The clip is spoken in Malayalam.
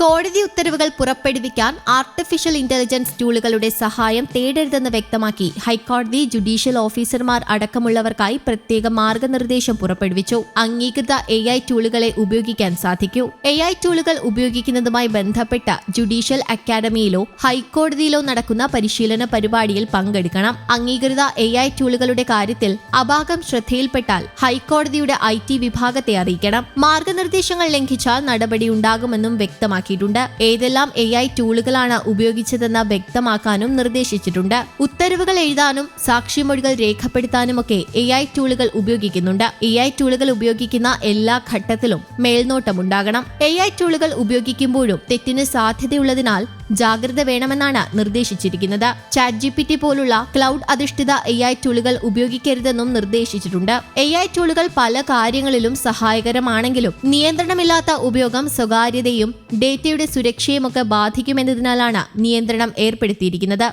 കോടതി ഉത്തരവുകൾ പുറപ്പെടുവിക്കാൻ ആർട്ടിഫിഷ്യൽ ഇന്റലിജൻസ് ടൂളുകളുടെ സഹായം തേടരുതെന്ന് വ്യക്തമാക്കി ഹൈക്കോടതി ജുഡീഷ്യൽ ഓഫീസർമാർ അടക്കമുള്ളവർക്കായി പ്രത്യേക മാർഗനിർദ്ദേശം പുറപ്പെടുവിച്ചു. അംഗീകൃത AI ടൂളുകളെ ഉപയോഗിക്കാൻ സാധിക്കൂ. AI ടൂളുകൾ ഉപയോഗിക്കുന്നതുമായി ബന്ധപ്പെട്ട ജുഡീഷ്യൽ അക്കാദമിയിലോ ഹൈക്കോടതിയിലോ നടക്കുന്ന പരിശീലന പരിപാടിയിൽ പങ്കെടുക്കണം. അംഗീകൃത AI ടൂളുകളുടെ കാര്യത്തിൽ അപാകം ശ്രദ്ധയിൽപ്പെട്ടാൽ ഹൈക്കോടതിയുടെ IT വിഭാഗത്തെ അറിയിക്കണം. മാർഗനിർദ്ദേശങ്ങൾ ലംഘിച്ചാൽ നടപടിയുണ്ടാകുമെന്നും വ്യക്തമാക്കി. ഏതെല്ലാം AI ടൂളുകളാണ് ഉപയോഗിച്ചതെന്ന് വ്യക്തമാക്കാനും നിർദ്ദേശിച്ചിട്ടുണ്ട്. ഉത്തരവുകൾ എഴുതാനും സാക്ഷിമൊഴികൾ രേഖപ്പെടുത്താനുമൊക്കെ AI ടൂളുകൾ ഉപയോഗിക്കുന്നുണ്ട്. AI ടൂളുകൾ ഉപയോഗിക്കുന്ന എല്ലാ ഘട്ടത്തിലും മേൽനോട്ടമുണ്ടാകണം. AI ടൂളുകൾ ഉപയോഗിക്കുമ്പോഴും തെറ്റിന് സാധ്യതയുള്ളതിനാൽ ജാഗ്രത വേണമെന്നാണ് നിർദ്ദേശിച്ചിരിക്കുന്നത്. ChatGPT പോലുള്ള ക്ലൗഡ് അധിഷ്ഠിത AI ടൂളുകൾ ഉപയോഗിക്കരുതെന്നും നിർദ്ദേശിച്ചിട്ടുണ്ട്. AI ടൂളുകൾ പല കാര്യങ്ങളിലും സഹായകരമാണെങ്കിലും നിയന്ത്രണമില്ലാത്ത ഉപയോഗം സ്വകാര്യതയും ഡേറ്റയുടെ സുരക്ഷയുമൊക്കെ ബാധിക്കുമെന്നതിനാലാണ് നിയന്ത്രണം ഏർപ്പെടുത്തിയിരിക്കുന്നത്.